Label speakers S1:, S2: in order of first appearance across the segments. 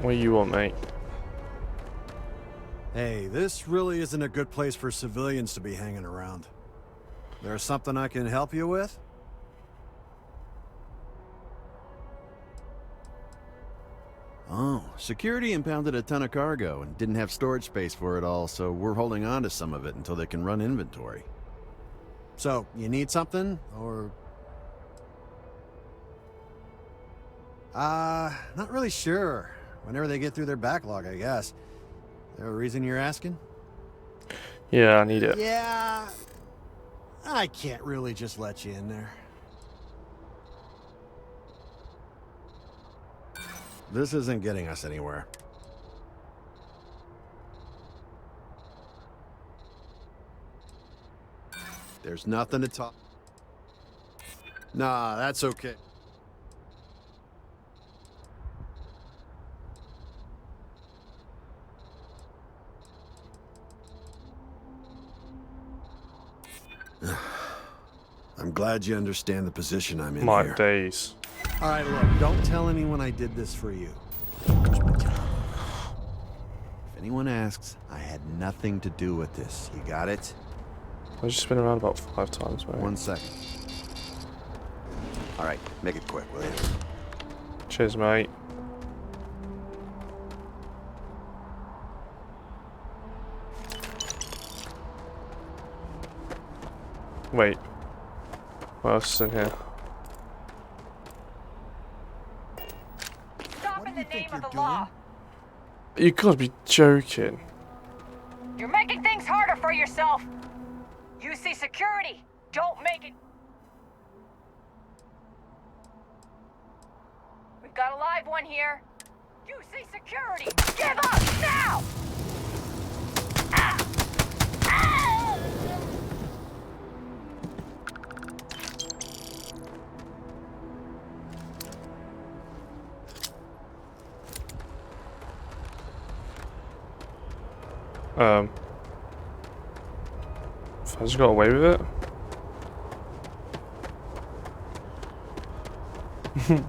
S1: What do you want, mate?
S2: Hey, this really isn't a good place for civilians to be hanging around. There's something I can help you with? Oh, security impounded a ton of cargo and didn't have storage space for it all, so we're holding on to some of it until they can run inventory. So, you need something, or... Not really sure. Whenever they get through their backlog, I guess. There a reason you're asking?
S1: Yeah, I need it.
S2: Yeah... I can't really just let you in there. This isn't getting us anywhere. There's nothing to talk... Nah, that's okay. I'm glad you understand the position I'm in
S1: My
S2: here.
S1: days.
S2: All right, look, don't tell anyone I did this for you. Here's my job. If anyone asks, I had nothing to do with this. You got it?
S1: I've just been around about 5 times, mate.
S2: 1 second. All right, make it quick, will you?
S1: Cheers, mate. Wait. What else is in here?
S3: Stop in the name of the law.
S1: You gotta be joking.
S3: You're making things harder for yourself. You see security. Don't make it. We've got a live one here. You see security. Give up now! Ah! Ah!
S1: I just got away with it.
S4: This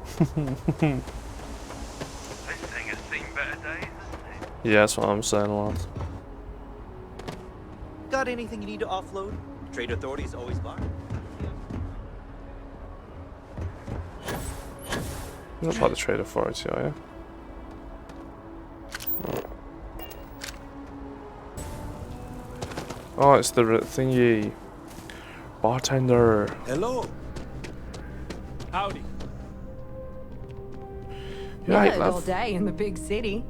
S4: thing has seen better days, hasn't it?
S1: Yeah, that's what I'm saying, lad.
S5: Got anything you need to offload? Trade authorities always bar.
S1: You're not part of the trade authority, are you? Oh, it's the thingy. Bartender.
S6: Hello. Howdy.
S1: You right,
S7: Good all
S1: love?
S7: day in the big city.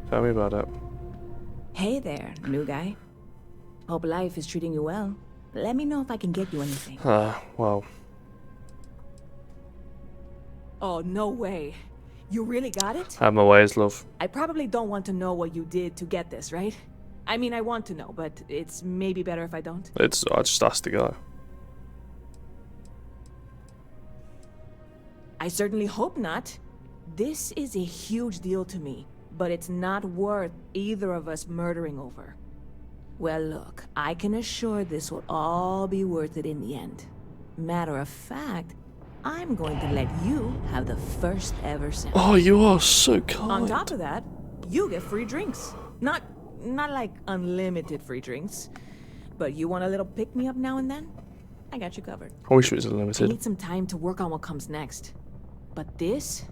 S1: Tell me about it.
S7: Hey there, new guy. Hope life is treating you well. Let me know if I can get you anything.
S1: Well.
S7: Oh, no way. You really got it?
S1: I have my ways, love.
S7: I probably don't want to know what you did to get this, right? I mean, I want to know, but it's maybe better if I don't.
S1: I just asked the guy.
S7: I certainly hope not. This is a huge deal to me, but it's not worth either of us murdering over. Well, look, I can assure this will all be worth it in the end. Matter of fact, I'm going to let you have the first ever sample.
S1: Oh, you are so kind.
S7: On top of that, you get free drinks. Not like unlimited free drinks, but you want a little pick-me-up now and then? I got you covered.
S1: I wish it was
S7: I
S1: unlimited.
S7: need some time to work on what comes next. But this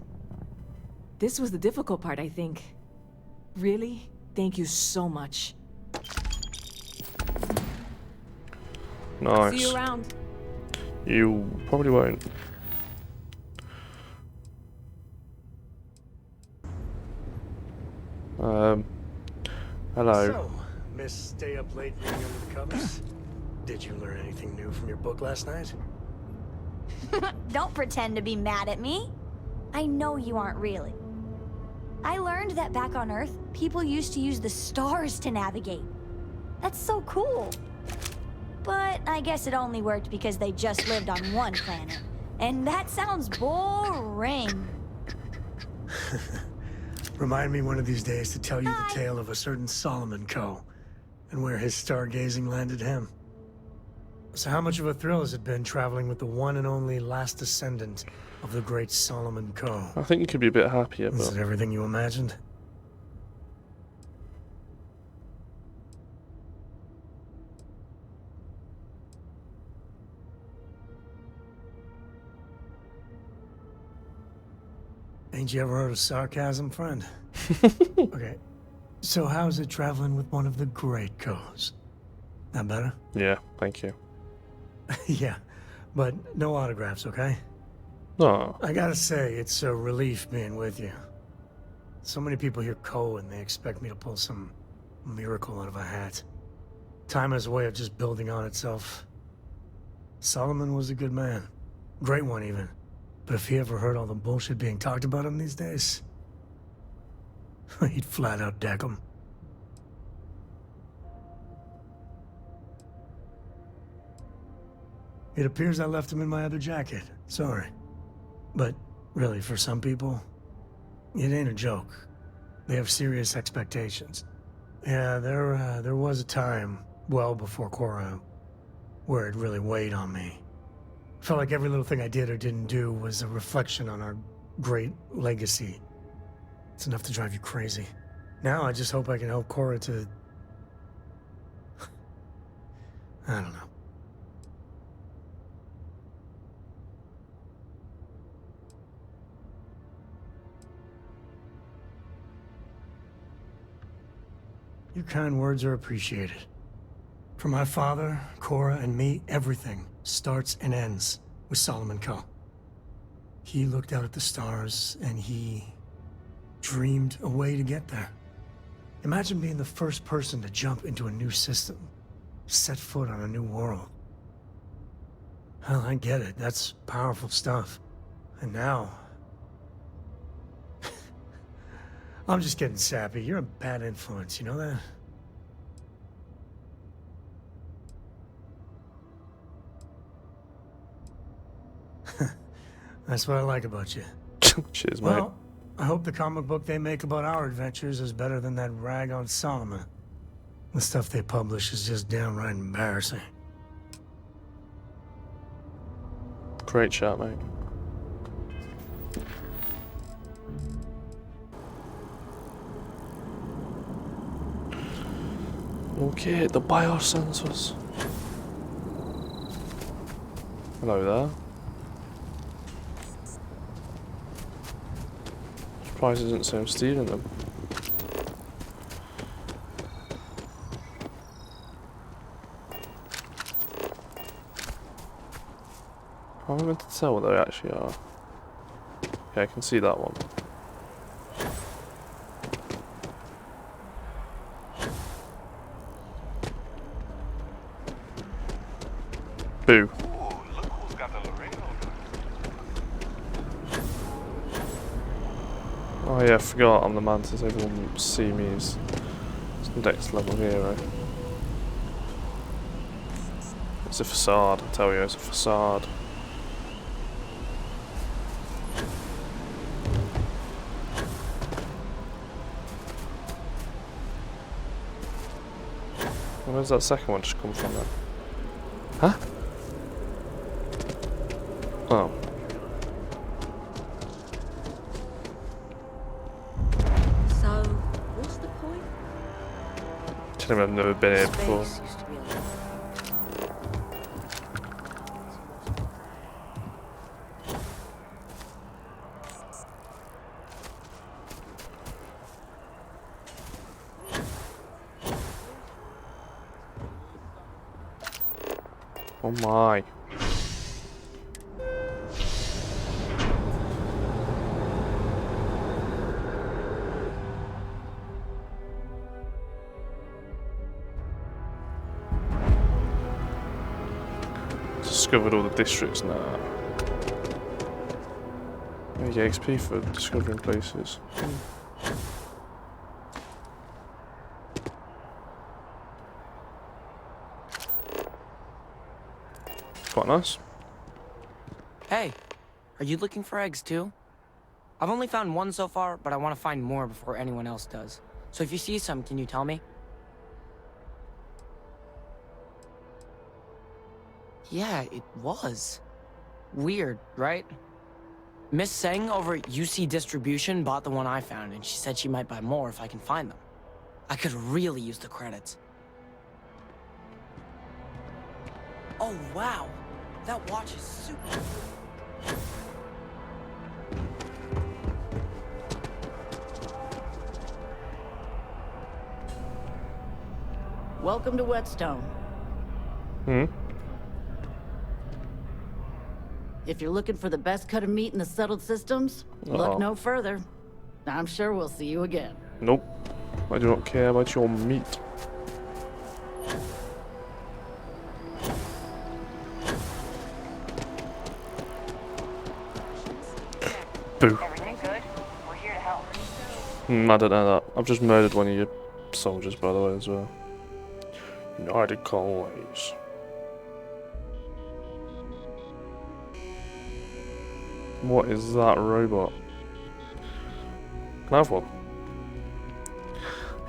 S7: was the difficult part, I think. Really, thank you so much.
S1: Nice.
S7: See you around.
S1: You probably won't. Hello.
S6: So, Miss Stay Up Late reading under the covers? Did you learn anything new from your book last night?
S8: Don't pretend to be mad at me. I know you aren't really. I learned that back on Earth, people used to use the stars to navigate. That's so cool. But I guess it only worked because they just lived on one planet. And that sounds boring.
S6: Remind me one of these days to tell you
S8: Bye.
S6: the tale of a certain Solomon Co. and where his stargazing landed him. So how much of a thrill has it been traveling with the one and only last descendant of the great Solomon Coe?
S1: I think you could be a bit happier,
S6: Is
S1: but
S6: it everything you imagined? Ain't you ever heard of sarcasm, friend? Okay, so how's it traveling with one of the great Coes? That better?
S1: yeah, thank you.
S6: Yeah, but no autographs, okay?
S1: No,
S6: I gotta say, it's a relief being with you. So many people hear Coe and they expect me to pull some miracle out of a hat. Time has a way of just building on itself. Solomon was a good man. Great one, even. But if he ever heard all the bullshit being talked about him these days, he'd flat out deck him. It appears I left him in my other jacket. Sorry. But really, for some people, it ain't a joke. They have serious expectations. Yeah, there was a time, well before Cora, where it really weighed on me. Felt like every little thing I did or didn't do was a reflection on our great legacy. It's enough to drive you crazy. Now I just hope I can help Cora to... I don't know. Your kind words are appreciated. For my father, Cora, and me, everything starts and ends with Solomon Coe. He looked out at the stars, and he dreamed a way to get there. Imagine being the first person to jump into a new system, set foot on a new world. Hell, I get it. That's powerful stuff. And now... I'm just getting sappy. You're a bad influence, you know that? That's what I like about you.
S1: cheers, mate.
S6: Well, I hope the comic book they make about our adventures is better than that rag on Solomon. The stuff they publish is just downright embarrassing.
S1: Great chat, mate. Okay, the biosensors. Hello there. Surprised it didn't say I'm stealing them. How am I meant to tell what they actually are? Okay, I can see that one. Boo. Oh yeah, I forgot I'm the Mantis. Everyone see me as next level hero. It's a facade, I tell you, it's a facade. Where's that second one just come from then? Huh? Oh.
S9: So, what's the point?
S1: Tell him I've never been here before.
S9: Space used to be
S1: Oh my. Discovered all the districts now. You get XP for discovering places. Quite nice.
S10: Hey, are you looking for eggs too? I've only found one so far, but I want to find more before anyone else does. So if you see some, can you tell me? Yeah, it was. Weird, right? Miss Seng over at UC Distribution bought the one I found, and she said she might buy more if I can find them. I could really use the credits. Oh, wow. That watch is super...
S9: Welcome to Whetstone.
S1: Hmm?
S9: If you're looking for the best cut of meat in the settled systems, look no further. I'm sure we'll see you again.
S1: Nope. I do not care about your meat. Boo.
S3: Everything good? We're here to help.
S1: I don't know that. I've just murdered one of your soldiers, by the way, as well. United Colonies. What is that robot? Can I have one?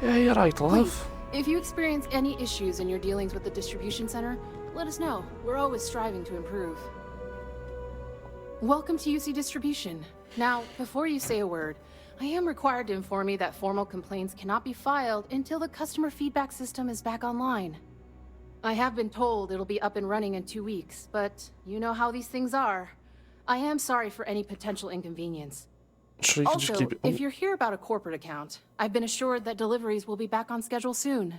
S1: Yeah, you're right, love.
S11: If you experience any issues in your dealings with the distribution center, let us know. We're always striving to improve. Welcome to UC Distribution. Now, before you say a word, I am required to inform you that formal complaints cannot be filed until the customer feedback system is back online. I have been told it'll be up and running in 2 weeks, but you know how these things are. I am sorry for any potential inconvenience.
S1: So you can just
S11: Also,
S1: keep it.
S11: if you're here about a corporate account, I've been assured that deliveries will be back on schedule soon.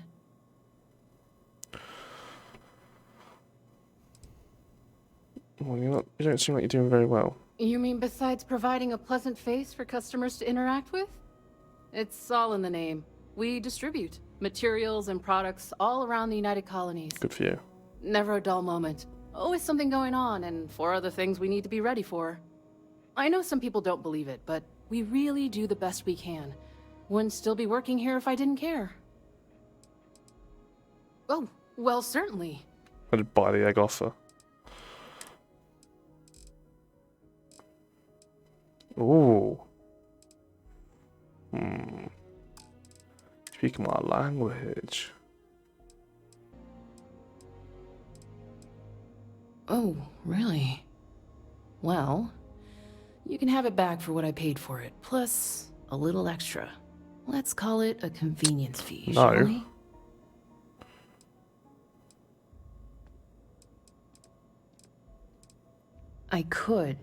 S1: Well, you don't seem like you're doing very well.
S11: You mean besides providing a pleasant face for customers to interact with? It's all in the name. We distribute materials and products all around the United Colonies.
S1: Good for you.
S11: Never a dull moment. Always something going on, and 4 other things we need to be ready for. I know some people don't believe it, but we really do the best we can. Wouldn't still be working here if I didn't care. Oh, well, certainly.
S1: I did buy the egg off her. Ooh. Speaking my language.
S11: Oh, really? Well, you can have it back for what I paid for it, plus a little extra. Let's call it a convenience fee, shall we? I could,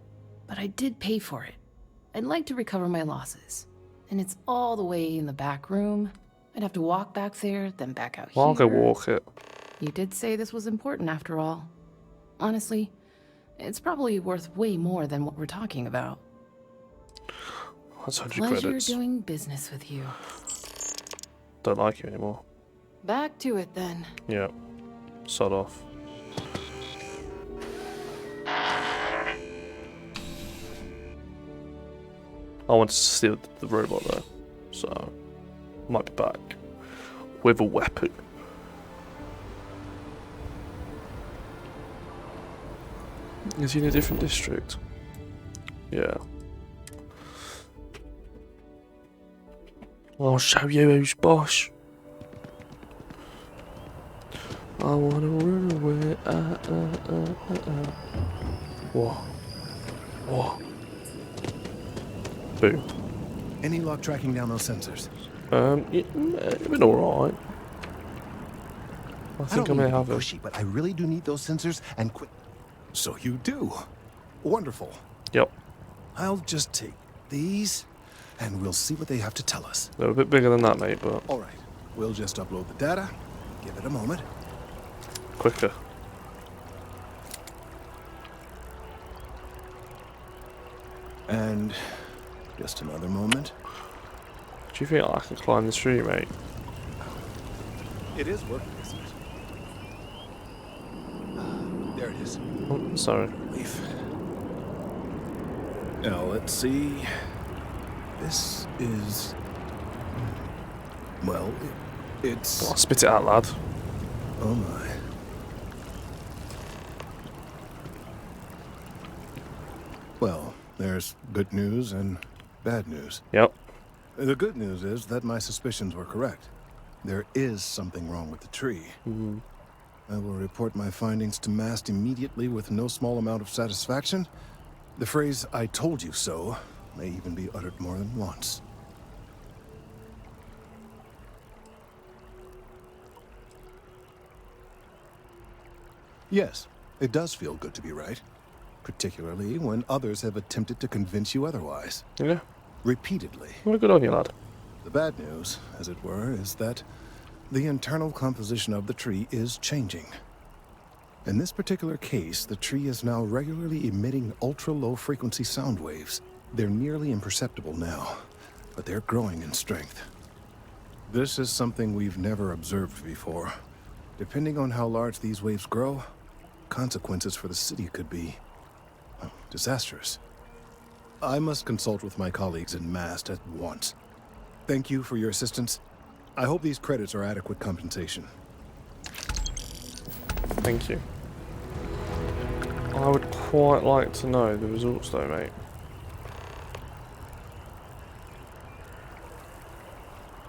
S11: but I did pay for it. I'd like to recover my losses. And it's all the way in the back room. I'd have to walk back there, then back out
S1: Well,
S11: here.
S1: I'll go walk it.
S11: You did say this was important after all. Honestly, it's probably worth way more than what we're talking about.
S1: That's 100
S11: Pleasure
S1: credits.
S11: doing business with you.
S1: Don't like you anymore.
S11: Back to it then.
S1: Yeah. Sod off. I wanted to steal the robot though, so might be back with a weapon. Is he in a different district? Yeah. I'll show you who's boss. I wanna run away. Whoa. Whoa. Boo.
S12: Any luck tracking down those sensors?
S1: It's been alright. I think I may have it.
S12: Pushy, but I really do need those sensors and quick. So you do. Wonderful.
S1: Yep.
S12: I'll just take these, and we'll see what they have to tell us.
S1: They're a bit bigger than that, mate, but...
S12: All right. We'll just upload the data. Give it a moment.
S1: Quicker.
S12: And just another moment.
S1: Do you think I can climb this tree, mate?
S12: It is working, isn't it? There it is.
S1: Oh, sorry.
S12: Relief. Now, let's see. This is... Well, it's...
S1: Oh, spit it out, lad.
S12: Oh my. Well, there's good news and bad news.
S1: Yep.
S12: The good news is that my suspicions were correct. There is something wrong with the tree. I will report my findings to Mast immediately with no small amount of satisfaction. The phrase, "I told you so," may even be uttered more than once. Yes, it does feel good to be right. Particularly when others have attempted to convince you otherwise.
S1: Yeah.
S12: Repeatedly.
S1: Well, good on you, lad.
S12: The bad news, as it were, is that the internal composition of the tree is changing. In this particular case, the tree is now regularly emitting ultra-low frequency sound waves. They're nearly imperceptible now, but they're growing in strength. This is something we've never observed before. Depending on how large these waves grow, consequences for the city could be disastrous. I must consult with my colleagues in Mast at once. Thank you for your assistance. I hope these credits are adequate compensation.
S1: Thank you. I would quite like to know the results though, mate.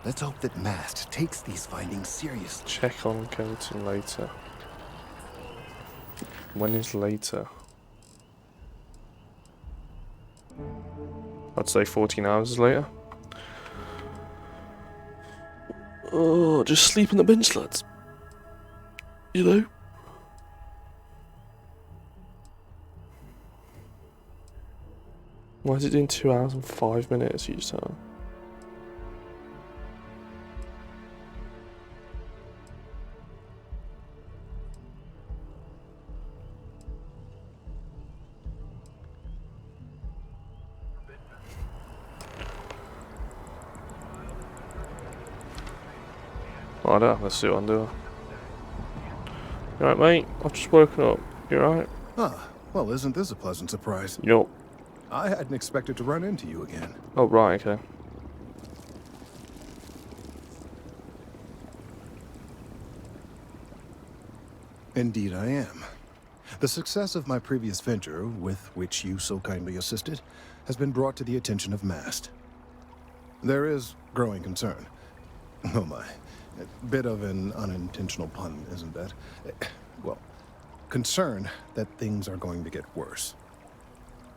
S12: Let's hope that Mast takes these findings seriously.
S1: Check on Kenton later. When is later? I'd say 14 hours later. Oh, just sleep on the bench, lads. You know? Why is it doing 2 hours and 5 minutes each time? Well, I don't have a suit on, do I? You alright, mate? I've just woken up. You alright?
S12: Ah, well, isn't this a pleasant surprise?
S1: Yup.
S12: I hadn't expected to run into you again.
S1: Oh, right, okay.
S12: Indeed I am. The success of my previous venture, with which you so kindly assisted, has been brought to the attention of Mast. There is growing concern. Oh my. A bit of an unintentional pun, isn't that? Well, concern that things are going to get worse.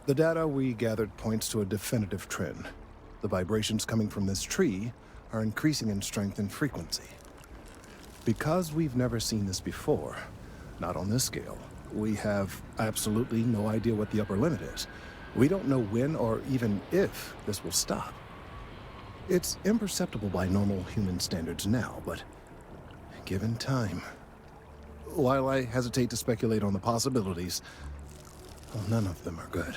S12: The data we gathered points to a definitive trend. The vibrations coming from this tree are increasing in strength and frequency. Because we've never seen this before, not on this scale, we have absolutely no idea what the upper limit is. We don't know when or even if this will stop. It's imperceptible by normal human standards now, but given time. While I hesitate to speculate on the possibilities, well, none of them are good.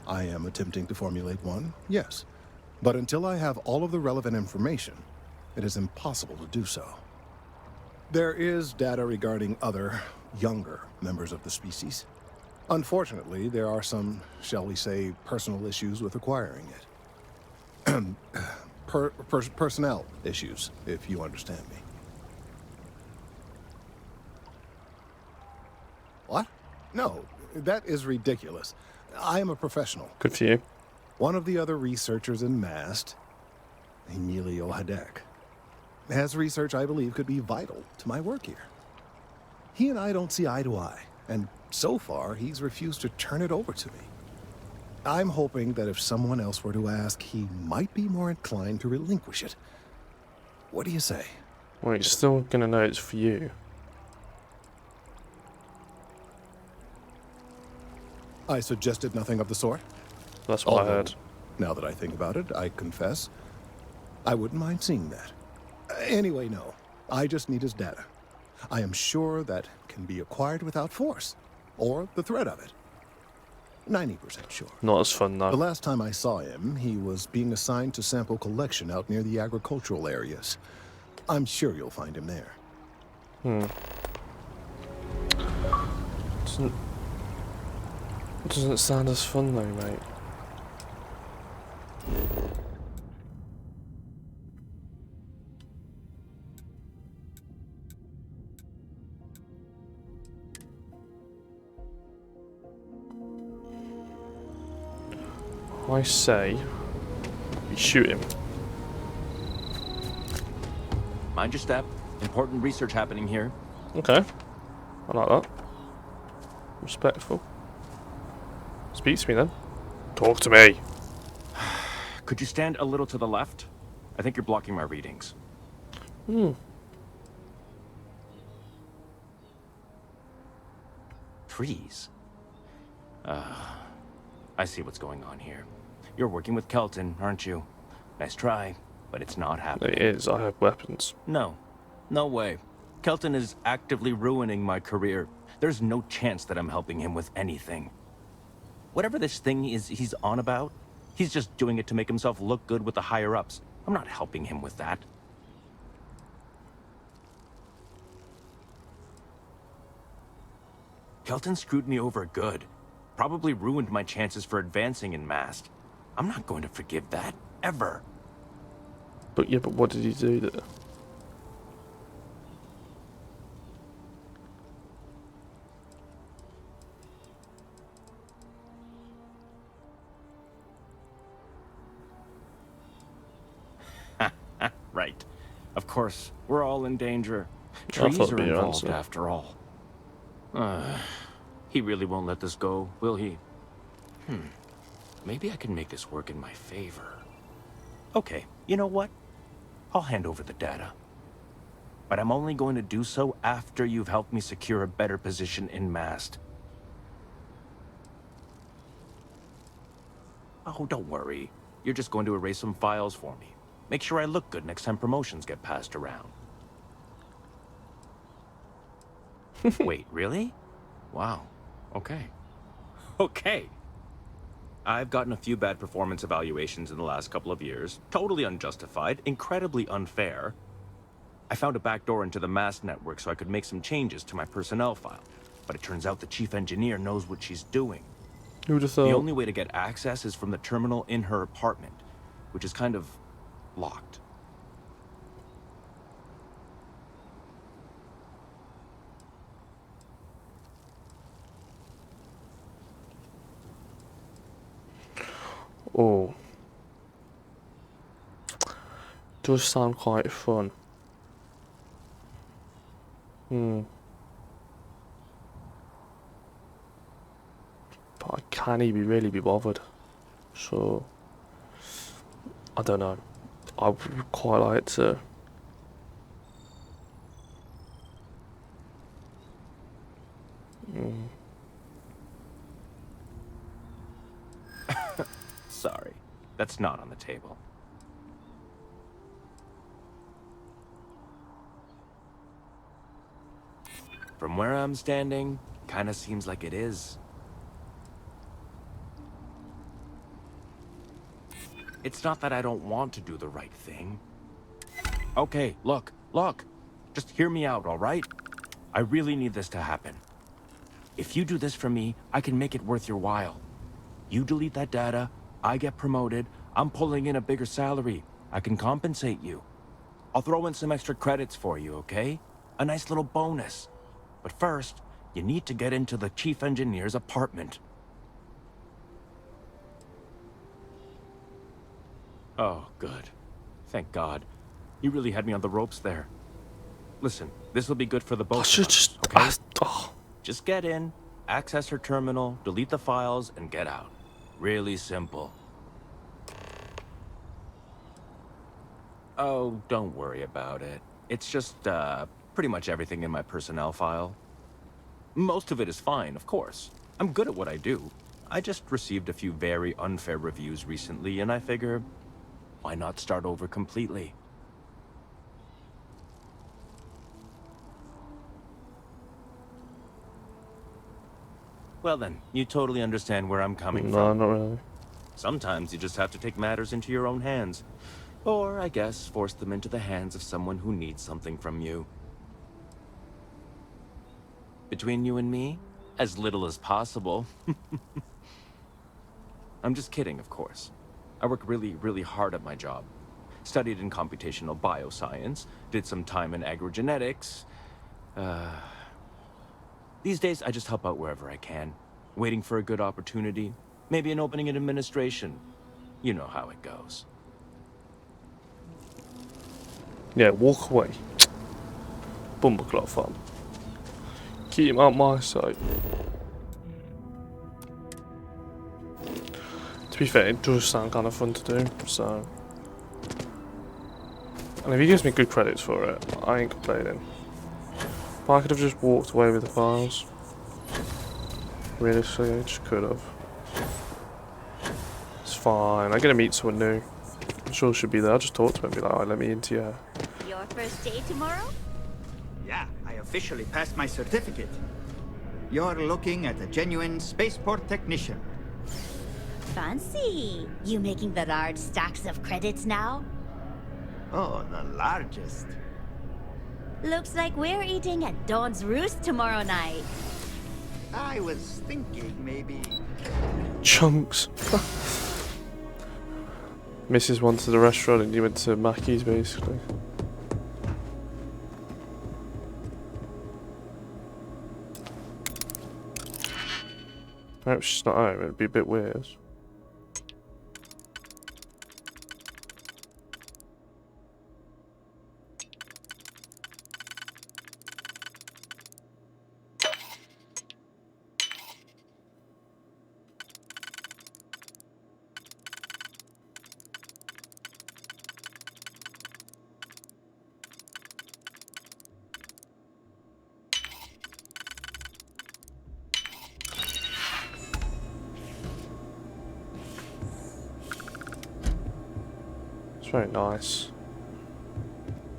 S12: I am attempting to formulate one, yes. But until I have all of the relevant information, it is impossible to do so. There is data regarding other, younger members of the species. Unfortunately, there are some, shall we say, personal issues with acquiring it. Personnel issues, if you understand me. What? No, that is ridiculous. I am a professional.
S1: Good for you.
S12: One of the other researchers in Mast, Emilio Hadek, has research I believe could be vital to my work here. He and I don't see eye to eye, and so far he's refused to turn it over to me. I'm hoping that if someone else were to ask, he might be more inclined to relinquish it. What do you say?
S1: Well, you're still gonna know it's for you.
S12: I suggested nothing of the sort.
S1: That's what I heard.
S12: Now that I think about it, I confess, I wouldn't mind seeing that. Anyway, no. I just need his data. I am sure that can be acquired without force, or the threat of it. 90% sure.
S1: Not as fun, though.
S12: The last time I saw him, he was being assigned to sample collection out near the agricultural areas. I'm sure you'll find him there.
S1: Doesn't sound as fun, though, mate. I say we shoot him.
S13: Mind your step. Important research happening here.
S1: Okay. I like that. Respectful. Speak to me then. Talk to me.
S13: Could you stand a little to the left? I think you're blocking my readings. Trees? I see what's going on here. You're working with Kelton, aren't you? Nice try, but it's not happening.
S1: It is. I have weapons.
S13: No. No way. Kelton is actively ruining my career. There's no chance that I'm helping him with anything. Whatever this thing is he's on about, he's just doing it to make himself look good with the higher-ups. I'm not helping him with that. Kelton screwed me over good. Probably ruined my chances for advancing in Mast. I'm not going to forgive that, ever.
S1: But yeah, but what did he do there?
S13: Right. Of course, we're all in danger.
S1: I thought
S13: Trees
S1: it'd
S13: are
S1: be your
S13: involved
S1: answer.
S13: after all. He really won't let this go, will he? Maybe I can make this work in my favor. Okay, you know what? I'll hand over the data. But I'm only going to do so after you've helped me secure a better position in Mast. Oh, don't worry. You're just going to erase some files for me. Make sure I look good next time promotions get passed around. Wait, really? Wow. Okay. Okay. I've gotten a few bad performance evaluations in the last couple of years. Totally unjustified, incredibly unfair. I found a backdoor into the Mast network so I could make some changes to my personnel file. But it turns out the chief engineer knows what she's doing.
S1: Who would have thought?
S13: The only way to get access is from the terminal in her apartment, which is kind of locked.
S1: Oh. Does sound quite fun. But I can't even really be bothered. So I don't know. I would quite like to.
S13: Sorry, that's not on the table. From where I'm standing, kinda seems like it is. It's not that I don't want to do the right thing. Okay, look. Just hear me out, all right? I really need this to happen. If you do this for me, I can make it worth your while. You delete that data, I get promoted, I'm pulling in a bigger salary. I can compensate you. I'll throw in some extra credits for you, okay? A nice little bonus. But first, you need to get into the chief engineer's apartment. Oh, good. Thank God. You really had me on the ropes there. Listen, this will be good for the both
S1: I
S13: of
S1: should
S13: us,
S1: just
S13: okay?
S1: ask. Oh.
S13: Just get in, access her terminal, delete the files, and get out. Really simple. Oh, don't worry about it. It's just, pretty much everything in my personnel file. Most of it is fine, of course. I'm good at what I do. I just received a few very unfair reviews recently, and I figure, why not start over completely? Well then, you totally understand where I'm coming
S1: No,
S13: from.
S1: not really.
S13: Sometimes you just have to take matters into your own hands. Or, I guess, force them into the hands of someone who needs something from you. Between you and me, as little as possible. I'm just kidding, of course. I work really, really hard at my job. Studied in computational bioscience, did some time in agrogenetics. These days, I just help out wherever I can. Waiting for a good opportunity. Maybe an opening in administration. You know how it goes.
S1: Yeah, walk away. Bumbleclaw fam. Keep him out my sight. To be fair, it does sound kind of fun to do, so... And if he gives me good credits for it, I ain't complaining. But I could have just walked away with the files. Realistically, I just could have. It's fine, I'm gonna meet someone new. I'm sure she'll be there. I'll just talk to him and be like, alright, let me into your...
S8: Your first day tomorrow?
S14: Yeah, I officially passed my certificate. You're looking at a genuine spaceport technician.
S8: Fancy. You making the large stacks of credits now?
S14: Oh, the largest.
S8: Looks like we're eating at Dawn's Roost tomorrow night.
S14: I was thinking maybe...
S1: Chunks. Mrs. went to the restaurant and you went to Mackey's, basically. I hope she's not home, it'd be a bit weird. It's very nice.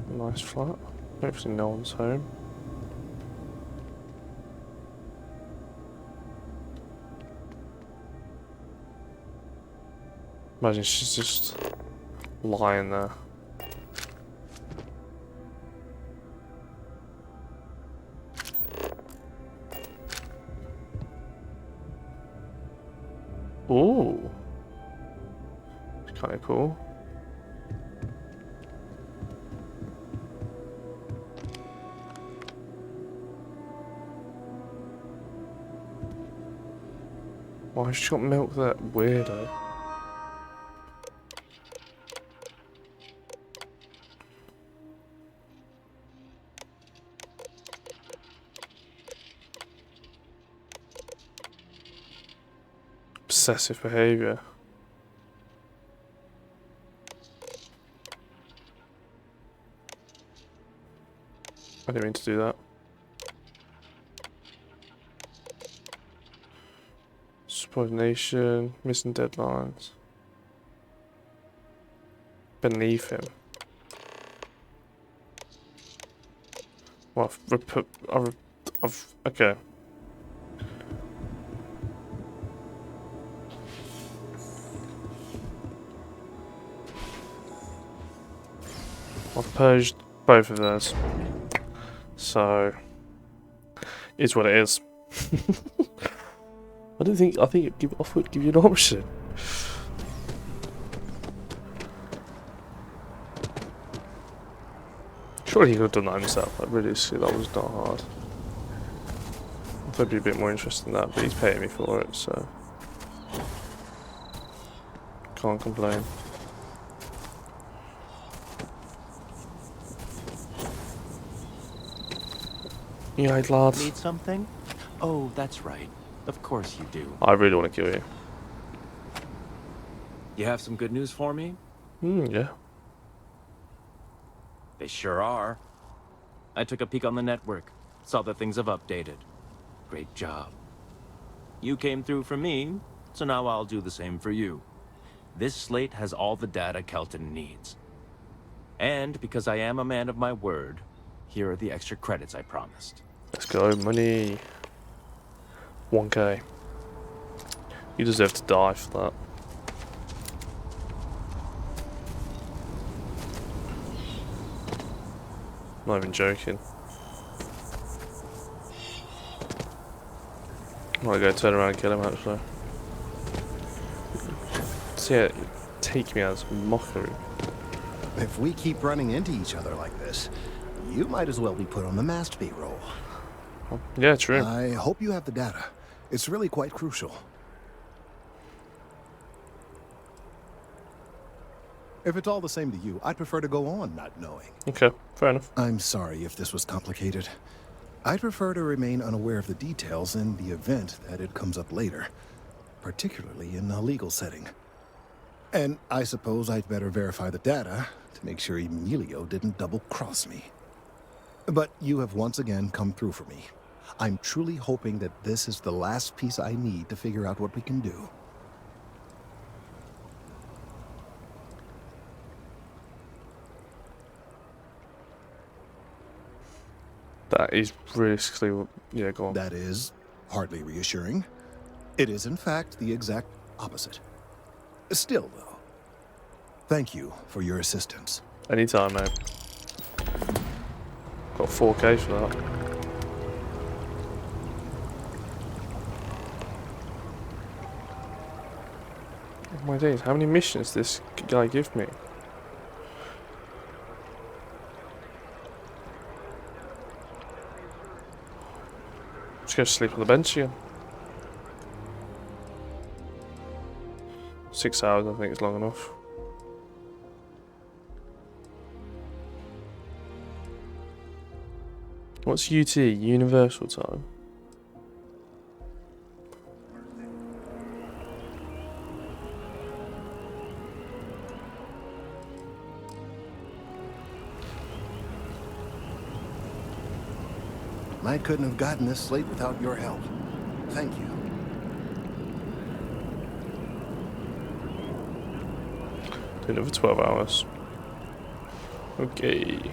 S1: Nice flat. Hopefully no one's home. Imagine she's just lying there. Ooh. Kind of cool. Why has she got milk that weirdo? Obsessive behaviour. I didn't mean to do that. Subordination, missing deadlines. Beneath him. Well, okay. I've purged both of those. So, it's what it is. I think I would give you an option. Surely he could have done that himself. Like, realistically, that was not hard. I thought I'd be a bit more interested in that, but he's paying me for it, so can't complain. You right, lad?
S13: Need something? Oh, that's right. Of course you do.
S1: I really want to kill you.
S13: You have some good news for me?
S1: Yeah.
S13: They sure are. I took a peek on the network, saw that things have updated. Great job. You came through for me, so now I'll do the same for you. This slate has all the data Kelton needs. And because I am a man of my word, here are the extra credits I promised.
S1: Let's go, money. 1k. You deserve to die for that. Not even joking. I'm gonna go turn around and kill him actually. See it take me as mockery.
S12: If we keep running into each other like this, you might as well be put on the Mastbeat roll.
S1: Yeah, true.
S12: I hope you have the data. It's really quite crucial. If it's all the same to you, I'd prefer to go on not knowing.
S1: Okay, fair enough.
S12: I'm sorry if this was complicated. I'd prefer to remain unaware of the details in the event that it comes up later, particularly in a legal setting. And I suppose I'd better verify the data to make sure Emilio didn't double-cross me. But you have once again come through for me. I'm truly hoping that this is the last piece I need to figure out what we can do.
S1: That is realistically, yeah, go on.
S12: That is hardly reassuring. It is, in fact, the exact opposite. Still, though, thank you for your assistance.
S1: Anytime, mate. Got 4K for that. Oh my days, how many missions this guy give me? Just go sleep on the bench again. 6 hours, I think, is long enough. What's UT? Universal time?
S12: I couldn't have gotten this slate without your help. Thank you.
S1: Do another 12 hours. Okay.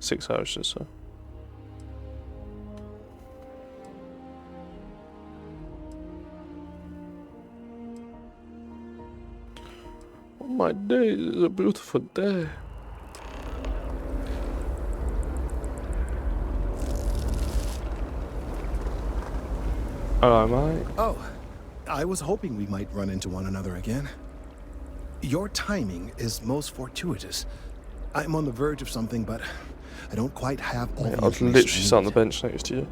S1: Six hours or so. Oh my day, it's a beautiful day. Hello, mate.
S12: Oh, I was hoping we might run into one another again. Your timing is most fortuitous. I'm on the verge of something, but I don't quite have all the
S1: I was
S12: information
S1: literally
S12: I
S1: sat on the
S12: need.
S1: bench next to you.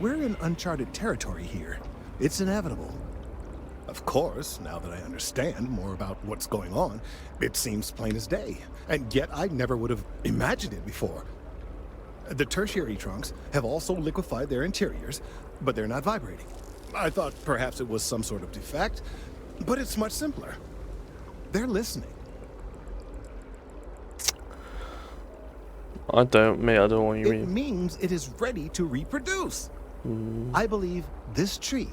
S12: We're in uncharted territory here. It's inevitable. Of course, now that I understand more about what's going on, it seems plain as day. And yet I never would have imagined it before. The tertiary trunks have also liquefied their interiors, but they're not vibrating. I thought perhaps it was some sort of defect, but it's much simpler. They're listening.
S1: I don't know what you
S12: It
S1: mean.
S12: means it is ready to reproduce. I believe this tree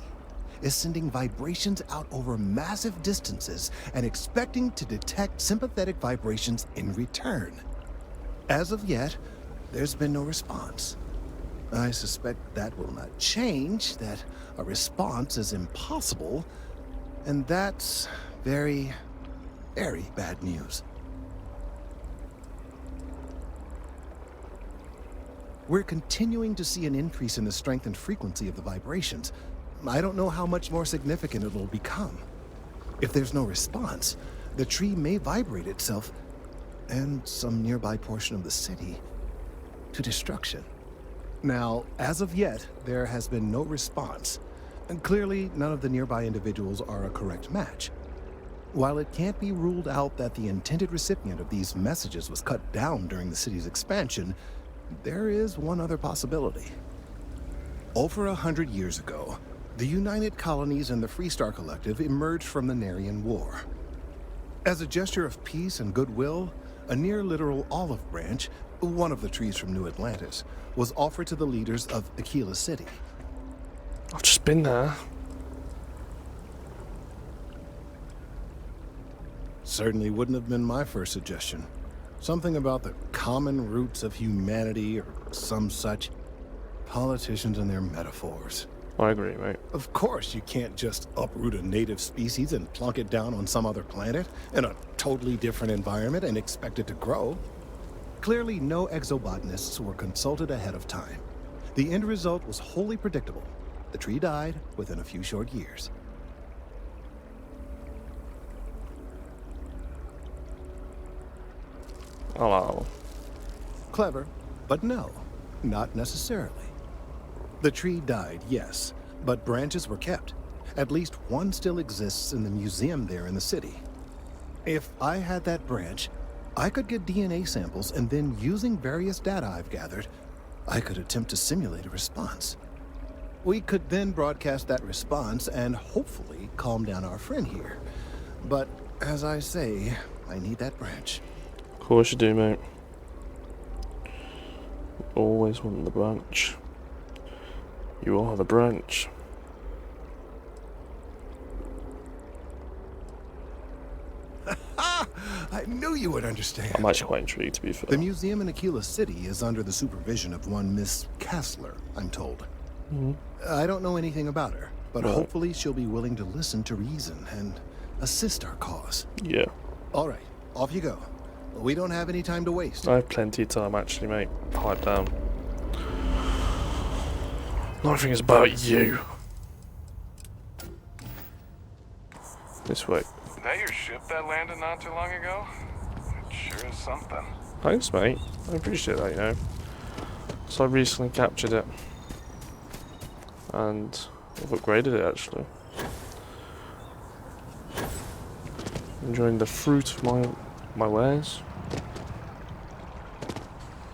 S12: is sending vibrations out over massive distances and expecting to detect sympathetic vibrations in return. As of yet, there's been no response. I suspect that will not change, that a response is impossible, and that's very, very bad news. We're continuing to see an increase in the strength and frequency of the vibrations. I don't know how much more significant it will become. If there's no response, the tree may vibrate itself, and some nearby portion of the city, to destruction. Now, as of yet, there has been no response, and clearly none of the nearby individuals are a correct match. While it can't be ruled out that the intended recipient of these messages was cut down during the city's expansion, there is one other possibility. Over 100 years ago, the United Colonies and the Freestar Collective emerged from the Narian War. As a gesture of peace and goodwill, a near-literal olive branch, one of the trees from New Atlantis, was offered to the leaders of Aquila City.
S1: I've just been there.
S12: Certainly wouldn't have been my first suggestion. Something about the common roots of humanity or some such. Politicians and their metaphors.
S1: I agree, mate.
S12: Of course you can't just uproot a native species and plunk it down on some other planet in a totally different environment and expect it to grow. Clearly no exobotanists were consulted ahead of time. The end result was wholly predictable. The tree died within a few short years.
S1: I like that one.
S12: Clever, but no, not necessarily. The tree died, yes, but branches were kept. At least one still exists in the museum there in the city. If I had that branch, I could get DNA samples, and then using various data I've gathered, I could attempt to simulate a response. We could then broadcast that response and hopefully calm down our friend here. But as I say, I need that branch.
S1: Of course you do, mate. Always want the branch. You are the branch.
S12: I knew you would understand.
S1: I'm actually quite intrigued, to be fair.
S12: The museum in Aquila City is under the supervision of one Miss Kassler, I'm told. I don't know anything about her, but hopefully she'll be willing to listen to reason and assist our cause.
S1: Yeah.
S12: All right, off you go. We don't have any time to waste.
S1: I have plenty of time, actually, mate. Pipe down. Nothing is about you. This way.
S15: Is that your ship that landed not too long ago? It sure is something.
S1: Thanks, mate. I appreciate that, you know. So I recently captured it. And I've upgraded it, actually. Enjoying the fruit of my wares.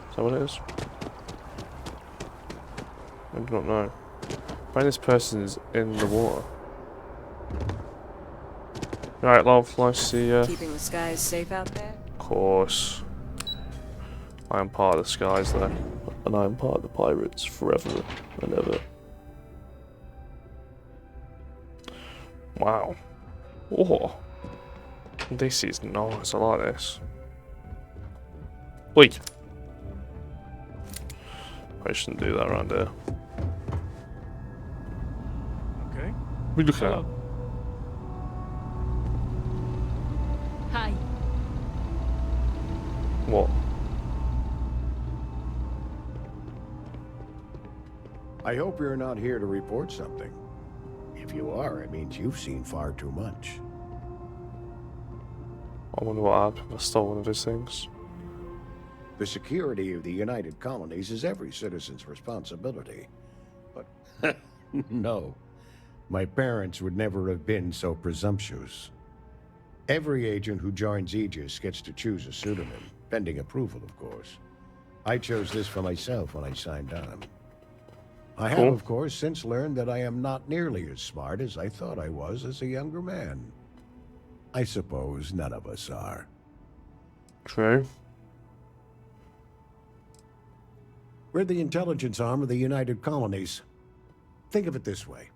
S1: Is that what it is? I do not know. Find this person is in the water. Alright, love, nice to see you.
S7: Keeping the skies safe out there?
S1: Of course. I am part of the skies there. And I am part of the pirates forever and ever. Wow. Oh. This is nice, I like this. Wait. I shouldn't do that around here.
S15: Okay.
S1: What are you looking at?
S9: Hi.
S1: What?
S16: I hope you're not here to report something. If you are, it means you've seen far too much.
S1: I wonder what happened if I stole one of those things.
S16: The security of the United Colonies is every citizen's responsibility. But no, my parents would never have been so presumptuous. Every agent who joins Aegis gets to choose a pseudonym, pending approval, of course. I chose this for myself when I signed on. I have, of course, since learned that I am not nearly as smart as I thought I was as a younger man. I suppose none of us are.
S1: True.
S16: We're the intelligence arm of the United Colonies. Think of it this way.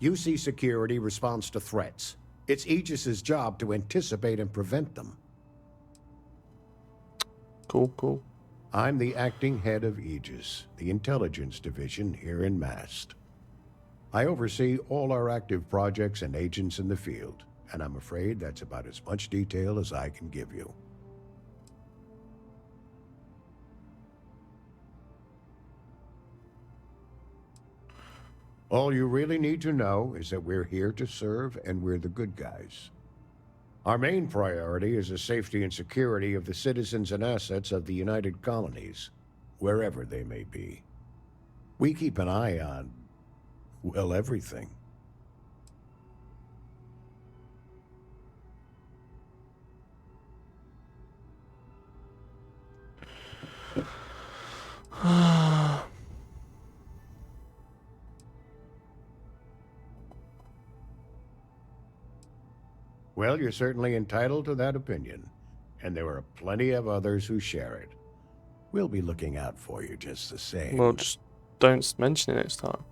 S16: UC Security responds to threats. It's Aegis's job to anticipate and prevent them.
S1: Cool, cool.
S16: I'm the acting head of Aegis, the intelligence division here in Mast. I oversee all our active projects and agents in the field, and I'm afraid that's about as much detail as I can give you. All you really need to know is that we're here to serve and we're the good guys. Our main priority is the safety and security of the citizens and assets of the United Colonies, wherever they may be. We keep an eye on, well, everything. Well, you're certainly entitled to that opinion, and there are plenty of others who share it. We'll be looking out for you just the same.
S1: Well, just don't mention it next time.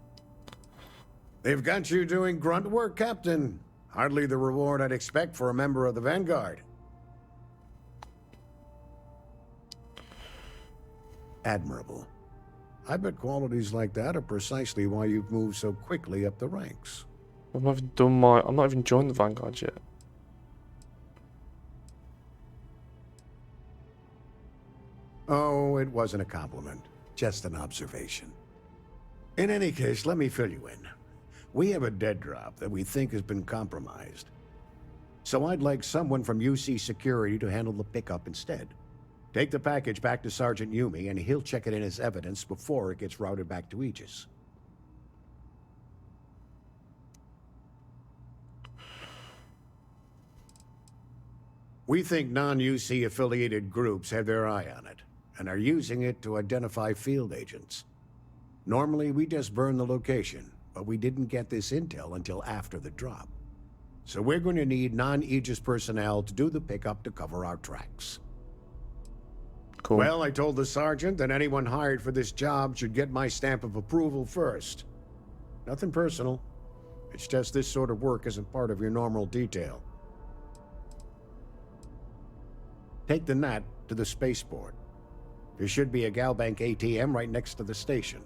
S16: They've got you doing grunt work, Captain. Hardly the reward I'd expect for a member of the Vanguard. Admirable. I bet qualities like that are precisely why you've moved so quickly up the ranks.
S1: I'm not even joined the Vanguard yet.
S16: Oh, it wasn't a compliment. Just an observation. In any case, let me fill you in. We have a dead drop that we think has been compromised. So I'd like someone from UC Security to handle the pickup instead. Take the package back to Sergeant Yumi, and he'll check it in as evidence before it gets routed back to Aegis. We think non-UC affiliated groups have their eye on it, and are using it to identify field agents. Normally, we just burn the location, but we didn't get this intel until after the drop. So we're going to need non-Aegis personnel to do the pickup to cover our tracks.
S1: Cool.
S16: Well, I told the sergeant that anyone hired for this job should get my stamp of approval first. Nothing personal. It's just this sort of work isn't part of your normal detail. Take the Nat to the spaceport. There should be a Galbank ATM right next to the station.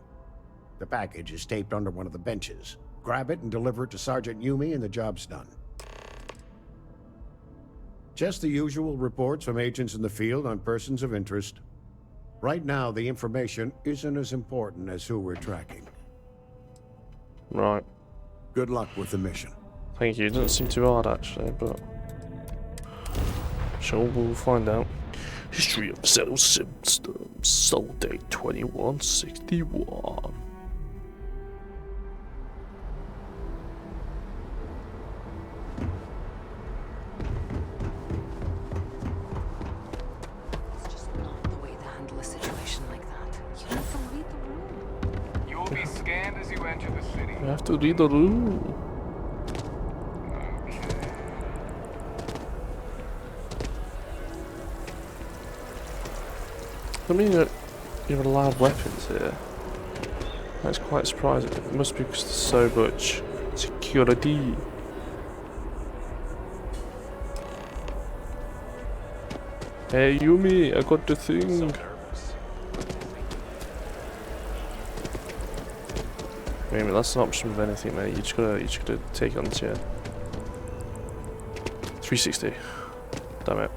S16: The package is taped under one of the benches. Grab it and deliver it to Sergeant Yumi and the job's done. Just the usual reports from agents in the field on persons of interest. Right now, the information isn't as important as who we're tracking.
S1: Right.
S16: Good luck with the mission.
S1: Thank you. It doesn't seem too hard, actually, but... sure, we'll find out. History of Settle Systems, Soul Date 2161. You have to read the room. I mean, you're allowed weapons here. That's quite surprising. It must be because there's so much security. Hey Yumi, I got the thing. Wait a minute, that's an option with anything, mate. You just gotta take it on the chair. 360. Damn it.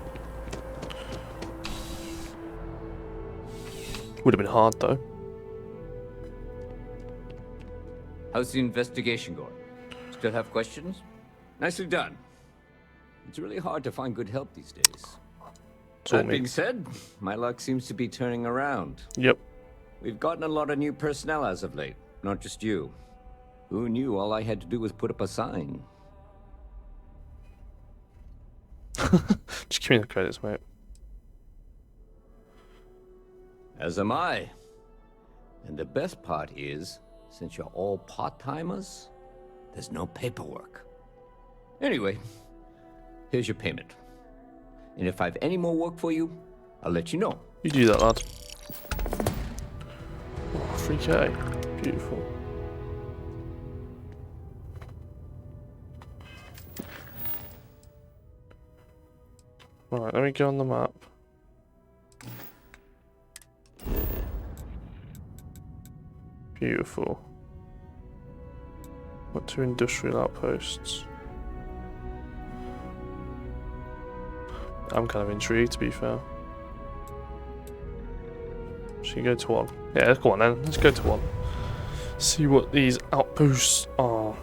S1: Would have been hard though.
S17: How's the investigation going? Still have questions? Nicely done. It's really hard to find good help these days. That being said, my luck seems to be turning around.
S1: Yep.
S17: We've gotten a lot of new personnel as of late. Not just you. Who knew all I had to do was put up a sign?
S1: Just give me the credits, mate.
S17: As am I. And the best part is, since you're all part-timers, there's no paperwork. Anyway, here's your payment. And if I have any more work for you, I'll let you know.
S1: You do that, lad. Oh, 3K. Beautiful. Right, let me go on the map. Beautiful. What 2 industrial outposts? I'm kind of intrigued, to be fair. Should we go to one? Yeah, go on then. Let's go to one. See what these outposts are.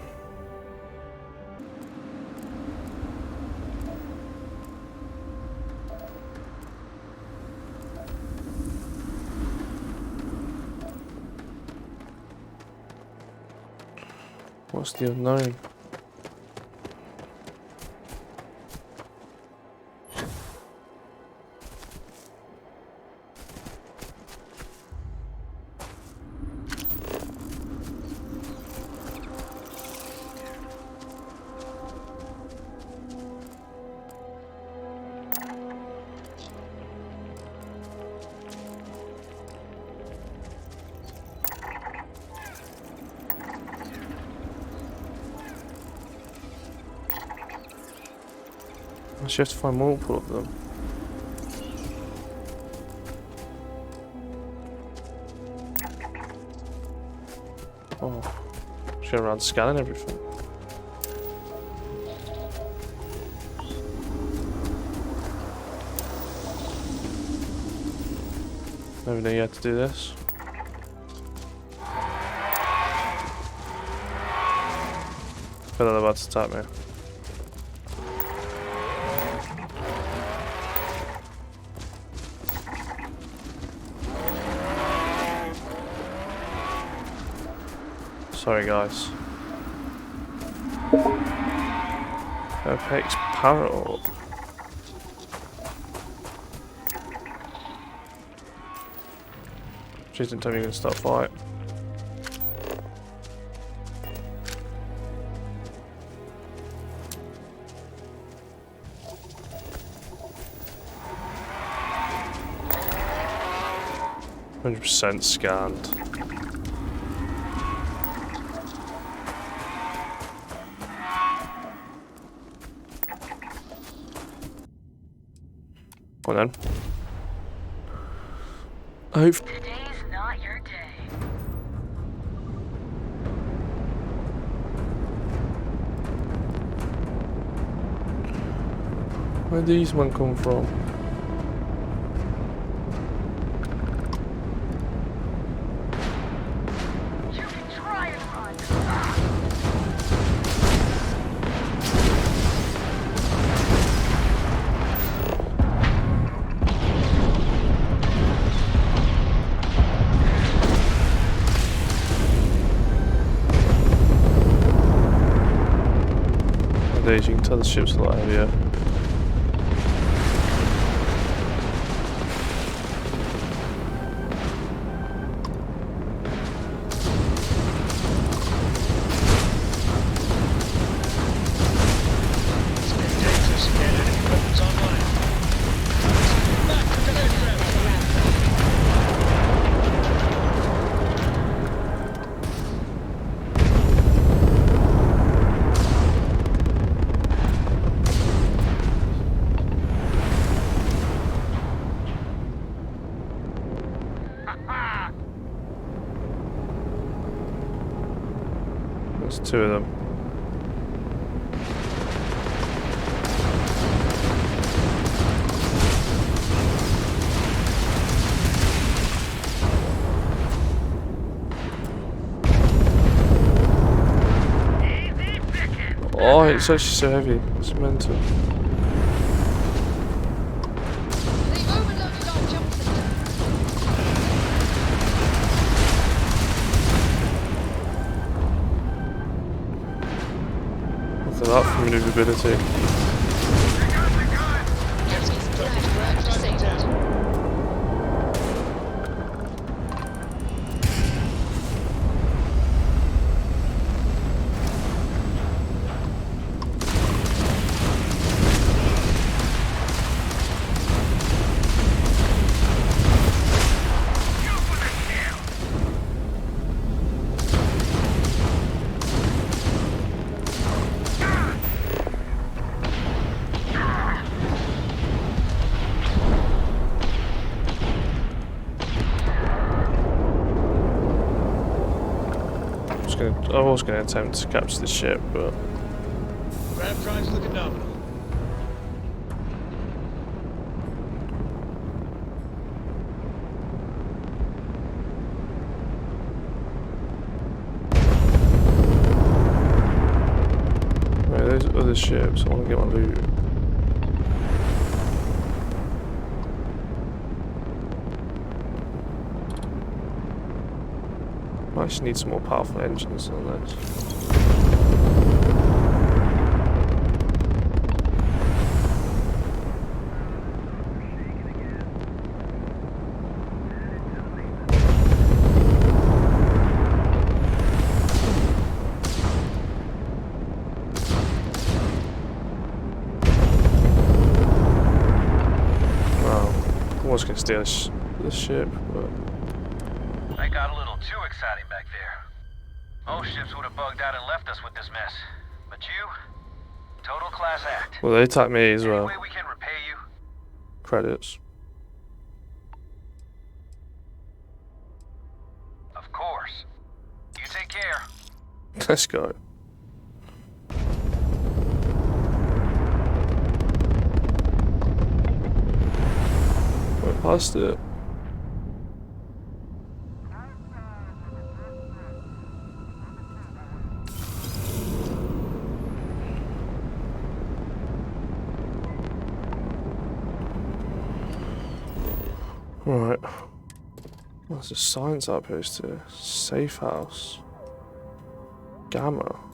S1: What's the unknown? You have to find multiple of them. Oh, just go around scanning everything. Never knew you had to do this. I feel like they're about to attack me. Sorry, guys. Apex Parrot. Please don't tell me you're gonna start a fight. %100% scanned. Come on then.
S3: Today's not your day.
S1: Where these men come from?
S3: You can try and run.
S1: Nowadays you can tell the ship's a lot heavier. There's two of them. Oh, it's actually so heavy. It's mental. Look at that for maneuverability. I was going to attempt to capture the ship, but
S18: Grab drive's looking nominal.
S1: right, those other ships, I want to get my loot. I actually need some more powerful engines on this. Wow, I was going to steal this ship, but
S18: That got a little too exciting back there. Most ships would have bugged out and left us with this mess. But you, total class act.
S1: well, they attacked me as well.
S18: Any way we can repay you?
S1: Credits.
S18: Of course. You take care.
S1: Let's go. Went past it. Right. What's the science outpost here? Safe house. Gamma.